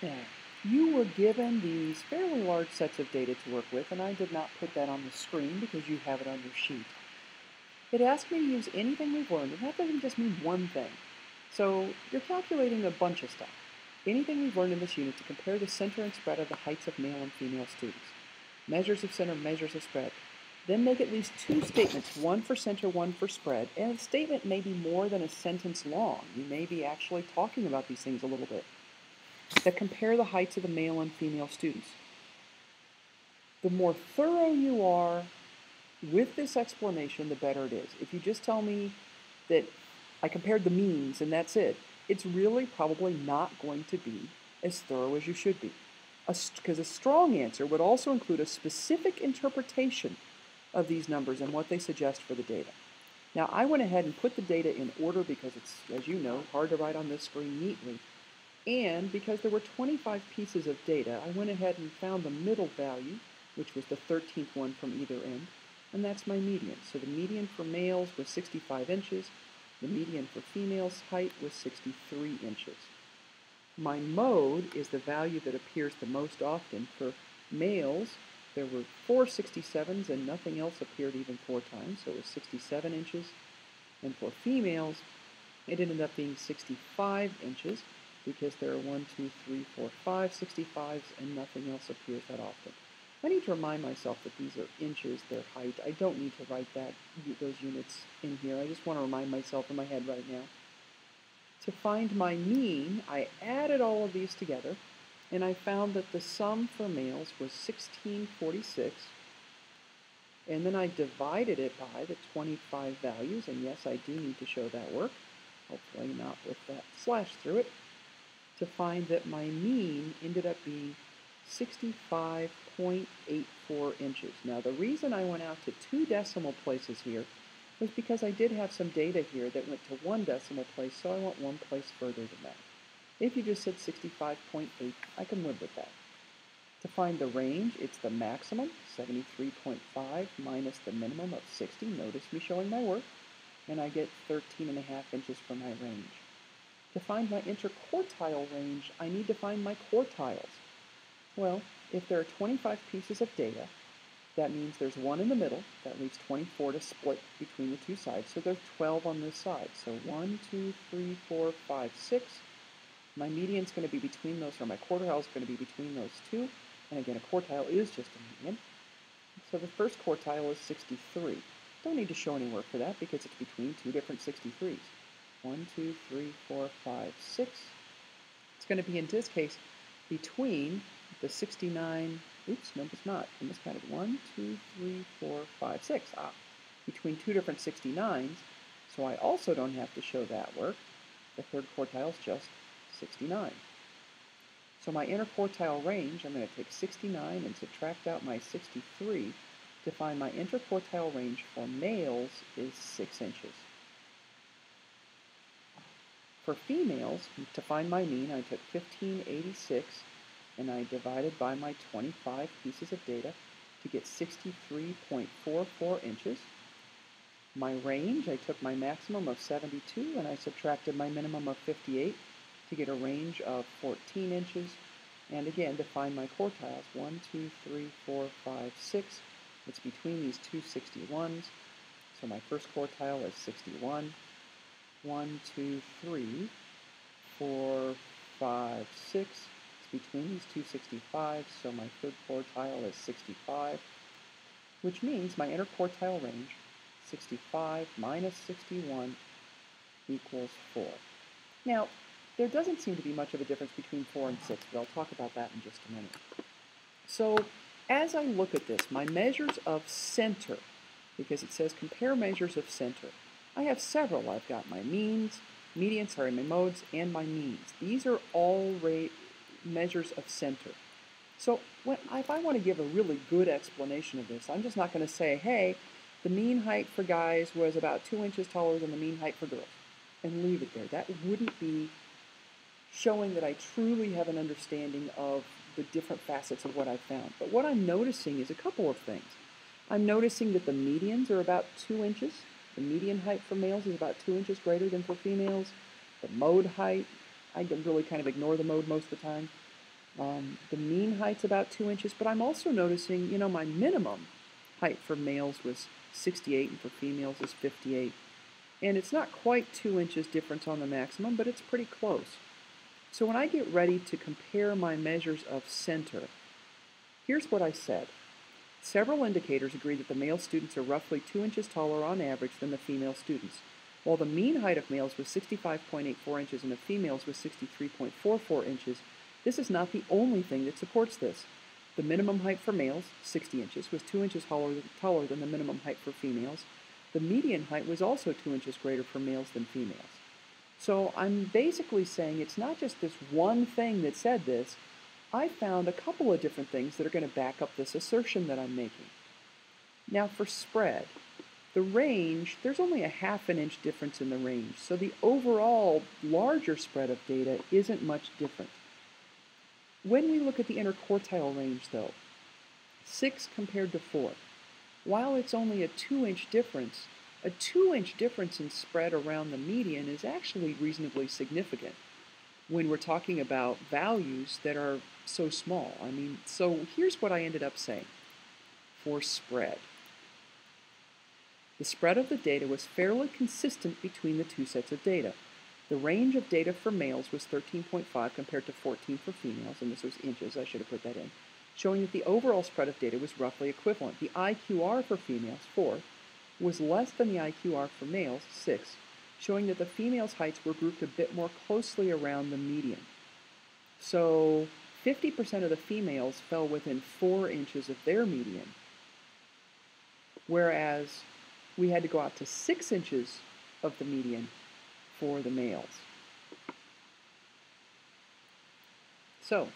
Now, you were given these fairly large sets of data to work with, and I did not put that on the screen because you have it on your sheet. It asked me to use anything we've learned, and that doesn't just mean one thing. So you're calculating a bunch of stuff. Anything we've learned in this unit to compare the center and spread of the heights of male and female students. Measures of center, measures of spread. Then make at least two statements, one for center, one for spread. And a statement may be more than a sentence long. You may be actually talking about these things a little bit. That compare the heights of the male and female students. The more thorough you are with this explanation, the better it is. If you just tell me that I compared the means and that's it, it's really probably not going to be as thorough as you should be. Because a strong answer would also include a specific interpretation of these numbers and what they suggest for the data. Now, I went ahead and put the data in order because it's, as you know, hard to write on this screen neatly. And because there were 25 pieces of data, I went ahead and found the middle value, which was the 13th one from either end, and that's my median. So the median for males was 65 inches. The median for females' height was 63 inches. My mode is the value that appears the most often. For males, there were 4 67s and nothing else appeared even 4 times, so it was 67 inches. And for females, it ended up being 65 inches because there are 1, 2, 3, 4, 5 65s and nothing else appears that often. I need to remind myself that these are inches, their height. I don't need to write those units in here. I just want to remind myself in my head right now. To find my mean, I added all of these together, and I found that the sum for males was 1646, and then I divided it by the 25 values, and yes, I do need to show that work, hopefully not with that slash through it, to find that my mean ended up being 65.84 inches. Now, the reason I went out to 2 decimal places here was because I did have some data here that went to 1 decimal place, so I went 1 place further than that. If you just said 65.8, I can live with that. To find the range, it's the maximum, 73.5, minus the minimum of 60. Notice me showing my work. And I get 13.5 inches for my range. To find my interquartile range, I need to find my quartiles. Well, if there are 25 pieces of data, that means there's 1 in the middle. That leaves 24 to split between the two sides. So there's 12 on this side. So 1, 2, 3, 4, 5, 6. My median's going to be between those, or my quartile is going to be between those two. And again, a quartile is just a median. So the first quartile is 63. Don't need to show any work for that because it's between 2 different 63s. 1, 2, 3, 4, 5, 6. It's going to be, in this case, between the 69, oops, no, it's not. I miscounted. 1, 2, 3, 4, 5, 6. Between 2 different 69s, so I also don't have to show that work. The third quartile is just 69. So my interquartile range, I'm going to take 69 and subtract out my 63 to find my interquartile range for males is 6 inches. For females, to find my mean, I took 1586 and I divided by my 25 pieces of data to get 63.44 inches. My range, I took my maximum of 72 and I subtracted my minimum of 58 to get a range of 14 inches. And again, to find my quartiles, 1, 2, 3, 4, 5, 6. It's between these two 61s. So my first quartile is 61. 1, 2, 3, 4, 5, 6. It's between these two 65s, so my third quartile is 65, which means my interquartile range, 65 minus 61 equals 4. Now, there doesn't seem to be much of a difference between 4 and 6, but I'll talk about that in just a minute. So, as I look at this, my measures of center, because it says compare measures of center, I have several. I've got my means, medians, my modes, and my means. These are all measures of center. So if I want to give a really good explanation of this, I'm just not going to say, hey, the mean height for guys was about 2 inches taller than the mean height for girls, and leave it there. That wouldn't be showing that I truly have an understanding of the different facets of what I found. But what I'm noticing is a couple of things. I'm noticing that the medians are about 2 inches. The median height for males is about 2 inches greater than for females. The mode height, I can really kind of ignore the mode most of the time. The mean height's about 2 inches, but I'm also noticing, my minimum height for males was 68 and for females is 58. And it's not quite 2 inches difference on the maximum, but it's pretty close. So when I get ready to compare my measures of center, here's what I said. Several indicators agree that the male students are roughly 2 inches taller on average than the female students. While the mean height of males was 65.84 inches and of females was 63.44 inches, this is not the only thing that supports this. The minimum height for males, 60 inches, was 2 inches taller than the minimum height for females. The median height was also 2 inches greater for males than females. So I'm basically saying it's not just this one thing that said this. I found a couple of different things that are going to back up this assertion that I'm making. Now for spread, the range, there's only a half an inch difference in the range, so the overall larger spread of data isn't much different. When we look at the interquartile range though, 6 compared to 4, while it's only a 2-inch difference, a 2-inch difference in spread around the median is actually reasonably significant when we're talking about values that are so small. So here's what I ended up saying for spread. The spread of the data was fairly consistent between the two sets of data. The range of data for males was 13.5 compared to 14 for females, and this was inches, I should have put that in, showing that the overall spread of data was roughly equivalent. The IQR for females, 4, was less than the IQR for males, 6, showing that the females' heights were grouped a bit more closely around the median. So 50% of the females fell within 4 inches of their median, whereas we had to go out to 6 inches of the median for the males. So